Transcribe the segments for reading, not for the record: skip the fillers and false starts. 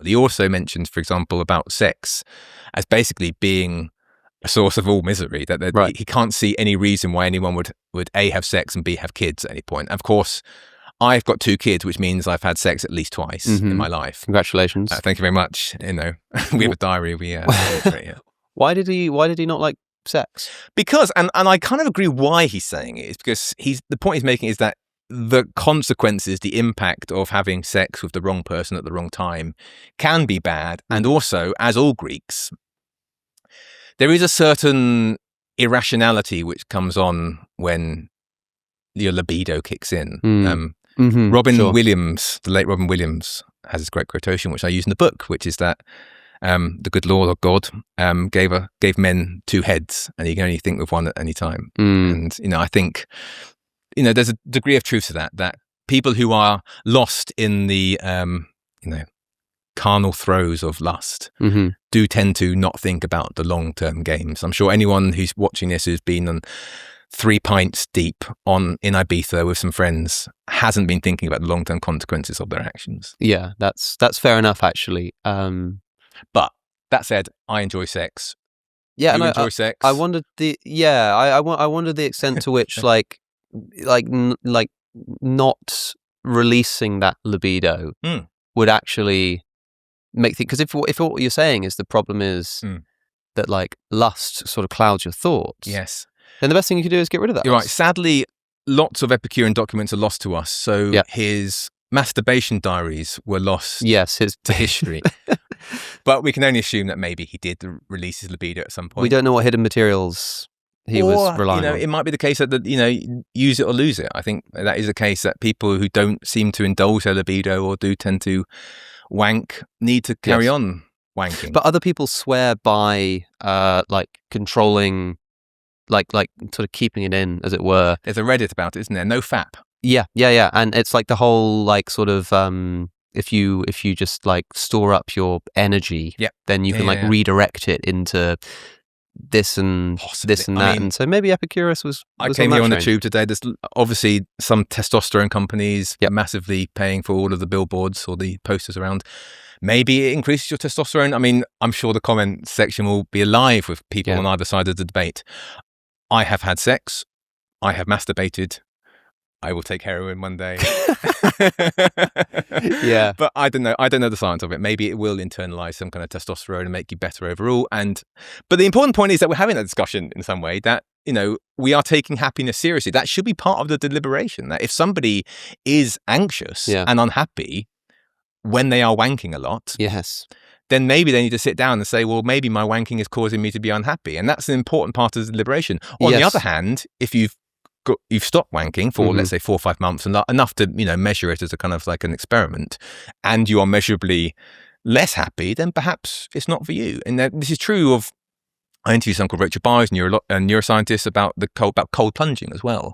He also mentioned, for example, about sex as basically being a source of all misery, that he can't see any reason why anyone would A, have sex, and B, have kids at any point. Of course, I've got 2 kids, which means I've had sex at least twice in my life. Congratulations. Thank you very much. We have a diary. Why did he not like sex? Because, and I kind of agree why he's saying it, is because the point he's making is that the consequences, the impact of having sex with the wrong person at the wrong time can be bad. And also, as all Greeks, there is a certain irrationality which comes on when your libido kicks in. Robin Williams, the late Robin Williams, has this great quotation, which I use in the book, which is that the good Lord or God gave men 2 heads, and you can only think with one at any time. And I think there's a degree of truth to that people who are lost in the carnal throes of lust do tend to not think about the long-term games. I'm sure anyone who's watching this who's been on 3 pints deep in Ibiza with some friends hasn't been thinking about the long-term consequences of their actions. Yeah, that's fair enough, actually. But that said, I enjoy sex. Yeah, you enjoy sex. I wondered I wondered the extent to which like not releasing that libido would actually make things, because if what you're saying is the problem is that like lust sort of clouds your thoughts. Yes. Then the best thing you can do is get rid of that. You're right. Sadly, lots of Epicurean documents are lost to us. So his masturbation diaries were lost to history. But we can only assume that maybe he did release his libido at some point. We don't know what hidden materials he was relying on. It might be the case that use it or lose it. I think that is the case, that people who don't seem to indulge their libido or do tend to wank need to carry on wanking. But other people swear by like controlling, like sort of keeping it in, as it were. There's a Reddit about it, isn't there? No fap. Yeah. And it's like the whole like sort of if you just like store up your energy, then you can redirect it into this and possibly this and that. And so maybe Epicurus was I came here on the tube today. There's obviously some testosterone companies massively paying for all of the billboards or the posters around. Maybe it increases your testosterone. I mean, I'm sure the comment section will be alive with people on either side of the debate. I have had sex. I have masturbated. I will take heroin one day. But I don't know. I don't know the science of it. Maybe it will internalize some kind of testosterone and make you better overall. But the important point is that we're having a discussion in some way that, we are taking happiness seriously. That should be part of the deliberation. That if somebody is anxious and unhappy when they are wanking a lot, then maybe they need to sit down and say, well, maybe my wanking is causing me to be unhappy. And that's an important part of the deliberation. On the other hand, if you've stopped wanking for, let's say, 4 or 5 months, and enough to, measure it as a kind of like an experiment, and you are measurably less happy, then perhaps it's not for you. And this is true of, I interviewed someone called Rachel Byers, a neuroscientist, about cold plunging as well.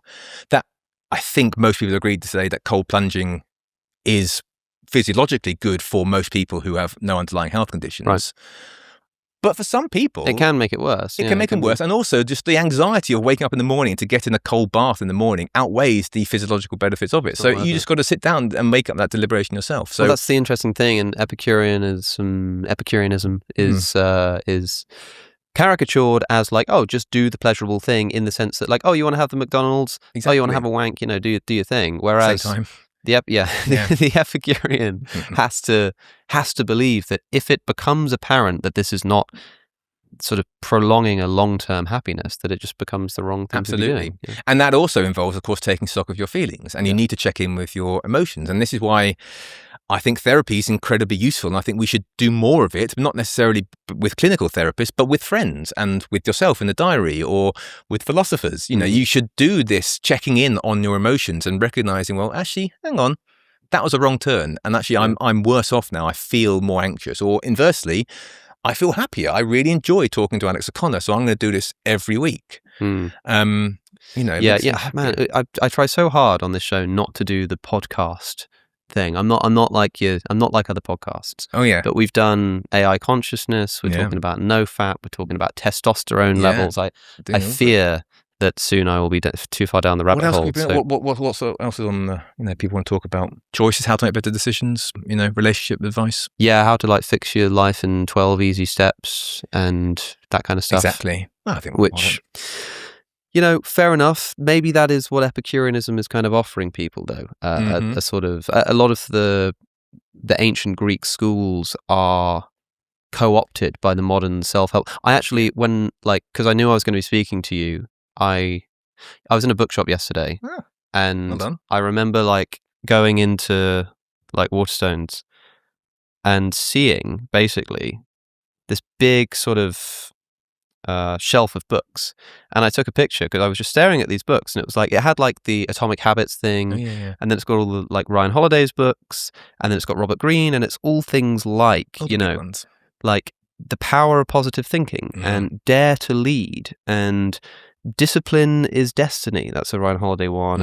That I think most people agree to say that cold plunging is physiologically good for most people who have no underlying health conditions. Right. But for some people, it can make it worse. It can make it worse. And also just the anxiety of waking up in the morning to get in a cold bath in the morning outweighs the physiological benefits of it. So you just got to sit down and make up that deliberation yourself. So that's the interesting thing. And Epicureanism is caricatured as like, oh, just do the pleasurable thing, in the sense that like, oh, you want to have the McDonald's? Exactly. Oh, you want to have a wank? do your thing. Whereas same time. The Epicurean has to believe that if it becomes apparent that this is not sort of prolonging a long-term happiness, that it just becomes the wrong thing to be doing. Yeah. And that also involves, of course, taking stock of your feelings, and you need to check in with your emotions. And this is why I think therapy is incredibly useful, and I think we should do more of it, not necessarily with clinical therapists, but with friends and with yourself in the diary or with philosophers. You should do this checking in on your emotions and recognizing, well, actually, hang on, that was a wrong turn. And actually, I'm worse off now. I feel more anxious. Or inversely, I feel happier. I really enjoy talking to Alex O'Connor, so I'm going to do this every week. Man, I try so hard on this show not to do the podcast thing. I'm not like you. I'm not like other podcasts. Oh yeah. But we've done AI consciousness. We're talking about no fat. We're talking about testosterone levels. I fear that soon I will be too far down the rabbit hole. What else is on the, people want to talk about? Choices, how to make better decisions, relationship advice. Yeah, how to like fix your life in 12 easy steps and that kind of stuff. Exactly. I think which, fair enough. Maybe that is what Epicureanism is kind of offering people, though. A sort of a lot of the ancient Greek schools are co-opted by the modern self-help. I actually, because I knew I was going to be speaking to you, I was in a bookshop yesterday, and well I remember like going into like Waterstones and seeing basically this big sort of shelf of books, and I took a picture because I was just staring at these books, and it was like it had like the Atomic Habits thing, and then it's got all the like Ryan Holiday's books, and then it's got Robert Greene, and it's all things like like The Power of Positive Thinking and Dare to Lead and Discipline is Destiny. That's a Ryan Holiday one,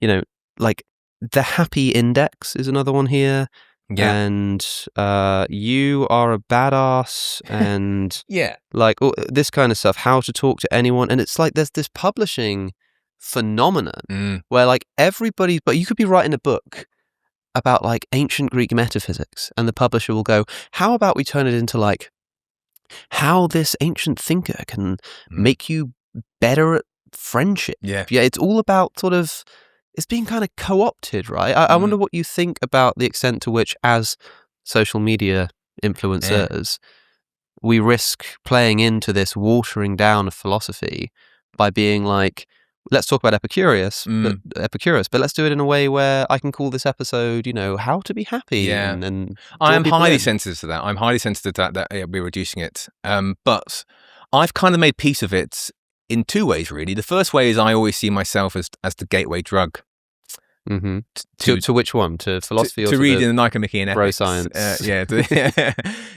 and like The Happy Index is another one here. Yeah. And You Are a Badass, and like this kind of stuff, how to talk to anyone. And it's like there's this publishing phenomenon where like everybody, but you could be writing a book about like ancient Greek metaphysics, and the publisher will go, how about we turn it into like how this ancient thinker can make you better at friendship. Yeah, it's all about sort of, it's being kind of co-opted, right? I wonder what you think about the extent to which, as social media influencers, we risk playing into this watering down of philosophy by being like, let's talk about Epicurus, but let's do it in a way where I can call this episode, how to be happy. Yeah. And I am highly sensitive to that. I'm highly sensitive to that we're reducing it. But I've kind of made peace of it in two ways, really. The first way is I always see myself as the gateway drug. To which one? To philosophy or to reading the Nicomachean Ethics? Science.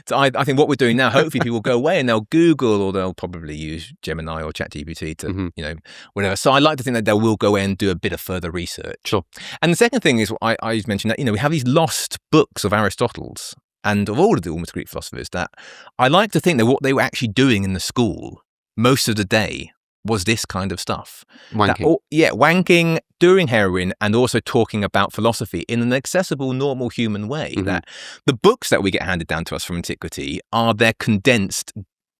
So I think what we're doing now, hopefully people go away and they'll Google, or they'll probably use Gemini or ChatGPT to, whatever. So I like to think that they will go away and do a bit of further research. Sure. And the second thing is, I mentioned that, we have these lost books of Aristotle's and of all of the almost Greek philosophers, that I like to think that what they were actually doing in the school most of the day was this kind of stuff. Wanking. Wanking, doing heroin, and also talking about philosophy in an accessible, normal human way. That the books that we get handed down to us from antiquity are their condensed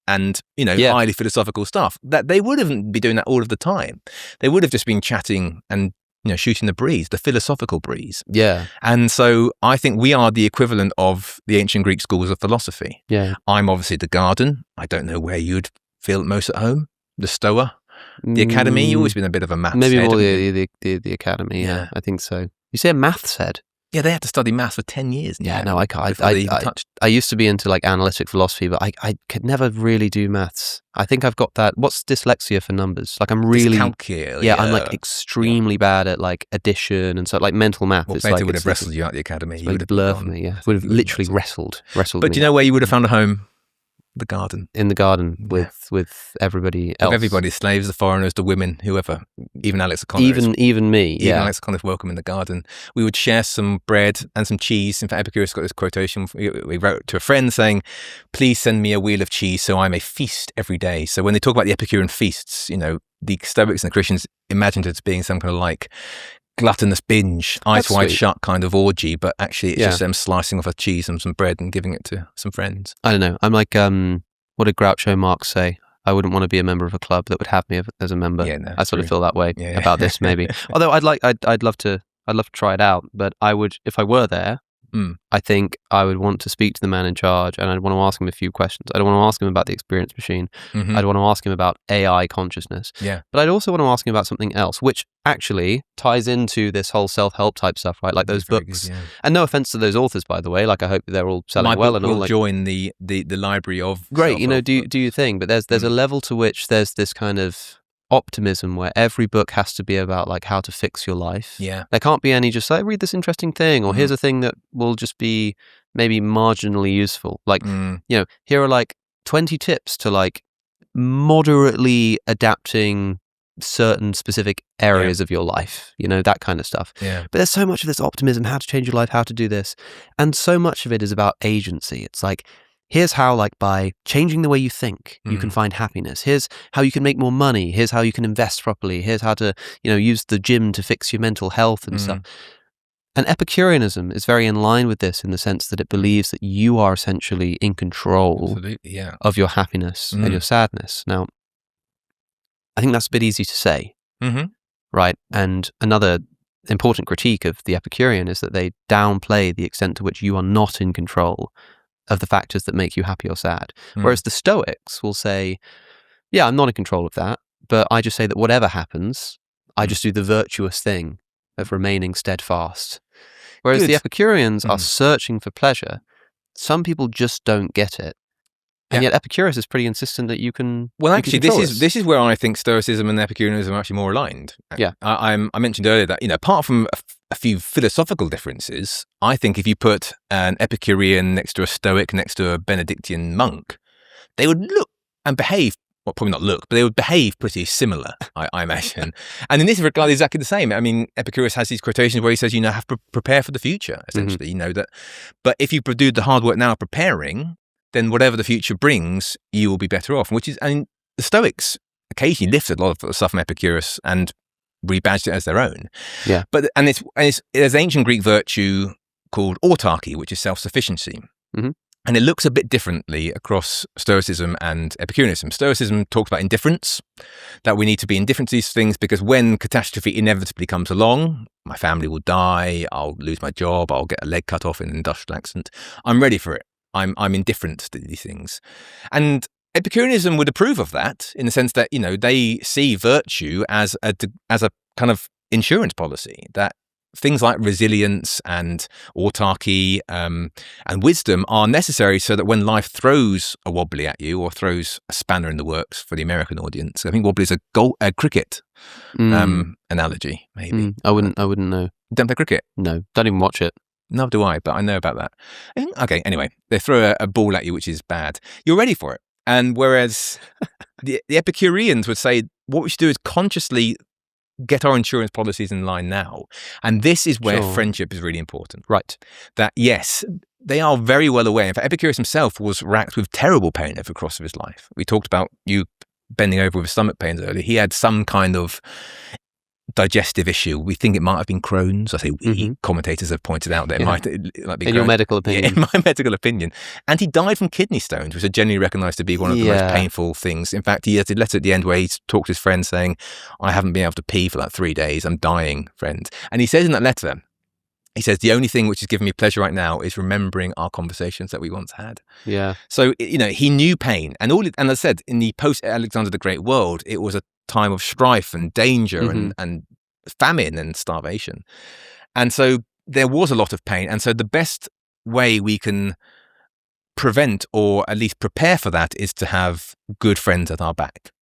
and, highly philosophical stuff. That they wouldn't be doing that all of the time. They would have just been chatting and, shooting the breeze, the philosophical breeze. Yeah. And so I think we are the equivalent of the ancient Greek schools of philosophy. Yeah. I'm obviously the garden. I don't know where you'd feel most at home. The Stoa, the Academy. You've always been a bit of a maths maybe head. More the Academy. Yeah, I think so. You say a maths head? Yeah, they had to study maths for 10 years. Yeah, no, I can't. I used to be into like analytic philosophy, but I could never really do maths. I think I've got that. What's dyslexia for numbers? Like I'm really dyscalculia. I'm like extremely bad at like addition and so like mental math. Well, it's like would have wrestled you out the Academy. You would have blurred for me. Yeah, would have literally wrestled. But do you know where you would have found a home? The garden. In the garden with everybody else. With everybody, slaves, the foreigners, the women, whoever. Even Alex O'Connor. Even me, Even Alex O'Connor's welcome in the garden. We would share some bread and some cheese. In fact, Epicurus got this quotation. We wrote to a friend saying, please send me a wheel of cheese so I may feast every day. So when they talk about the Epicurean feasts, the Stoics and the Christians imagined it as being some kind of like gluttonous binge, eyes wide shut kind of orgy, but actually it's just them slicing off a cheese and some bread and giving it to some friends. I don't know. I'm like, what did Groucho Marx say? I wouldn't want to be a member of a club that would have me as a member. Yeah, no, I sort of feel that way about this, maybe. Although I'd love to try it out, but I would, if I were there, I think I would want to speak to the man in charge, and I'd want to ask him a few questions. I'd want to ask him about the experience machine. I'd want to ask him about AI consciousness. Yeah. But I'd also want to ask him about something else, which actually ties into this whole self-help type stuff, right? Like those books. Good, and no offense to those authors, by the way. Like I hope they're all selling well and all. Like, join the library of great. Do your thing. But there's a level to which there's this kind of optimism where every book has to be about like how to fix your life. Yeah. There can't be any just like read this interesting thing or here's a thing that will just be maybe marginally useful. Like, here are like 20 tips to like moderately adapting certain specific areas of your life, that kind of stuff. Yeah. But there's so much of this optimism, how to change your life, how to do this. And so much of it is about agency. It's like, here's how, like, by changing the way you think, you can find happiness. Here's how you can make more money. Here's how you can invest properly. Here's how to, use the gym to fix your mental health and stuff. And Epicureanism is very in line with this in the sense that it believes that you are essentially in control of your happiness and your sadness. Now, I think that's a bit easy to say, right? And another important critique of the Epicurean is that they downplay the extent to which you are not in control of the factors that make you happy or sad. Whereas the Stoics will say, yeah, I'm not in control of that, but I just say that whatever happens, I just do the virtuous thing of remaining steadfast. Whereas the Epicureans are searching for pleasure. Some people just don't get it. And yet Epicurus is pretty insistent that you can. Well, actually, this is where I think Stoicism and Epicureanism are actually more aligned. Yeah, I mentioned earlier that apart from a few philosophical differences, I think if you put an Epicurean next to a Stoic next to a Benedictine monk, they would look and behave. Well, probably not look, but they would behave pretty similar, I imagine. And in this regard, exactly the same. I mean, Epicurus has these quotations where he says, have to prepare for the future, essentially. That. But if you do the hard work now preparing, then whatever the future brings, you will be better off. The Stoics occasionally lifted a lot of stuff from Epicurus and rebadged it as their own. Yeah. But there's ancient Greek virtue called autarky, which is self-sufficiency. And it looks a bit differently across Stoicism and Epicureanism. Stoicism talks about indifference, that we need to be indifferent to these things because when catastrophe inevitably comes along, my family will die, I'll lose my job, I'll get a leg cut off in an industrial accident, I'm ready for it. I'm indifferent to these things. And Epicureanism would approve of that in the sense that, they see virtue as a kind of insurance policy, that things like resilience and autarky and wisdom are necessary so that when life throws a wobbly at you or throws a spanner in the works for the American audience, I think wobbly is a cricket analogy, maybe. I wouldn't know. Don't play cricket? No, don't even watch it. Neither do I, but I know about that. Okay, anyway, they throw a ball at you, which is bad. You're ready for it. And whereas the Epicureans would say, what we should do is consciously get our insurance policies in line now. And this is where friendship is really important. Right. That, yes, they are very well aware. In fact, Epicurus himself was racked with terrible pain over the course of his life. We talked about you bending over with stomach pains earlier. He had some kind of digestive issue. We think it might have been Crohn's. I say we, commentators have pointed out that it might be Crohn's. In your medical opinion. Yeah, in my medical opinion. And he died from kidney stones, which are generally recognised to be one of the most painful things. In fact, he has a letter at the end where he talked to his friend saying, I haven't been able to pee for like 3 days. I'm dying, friend. And he says in that letter, he says, the only thing which is giving me pleasure right now is remembering our conversations that we once had. Yeah. So, he knew pain. And as I said, in the post-Alexander the Great world, it was a time of strife and danger and famine and starvation. And so there was a lot of pain. And so the best way we can prevent or at least prepare for that is to have good friends at our back.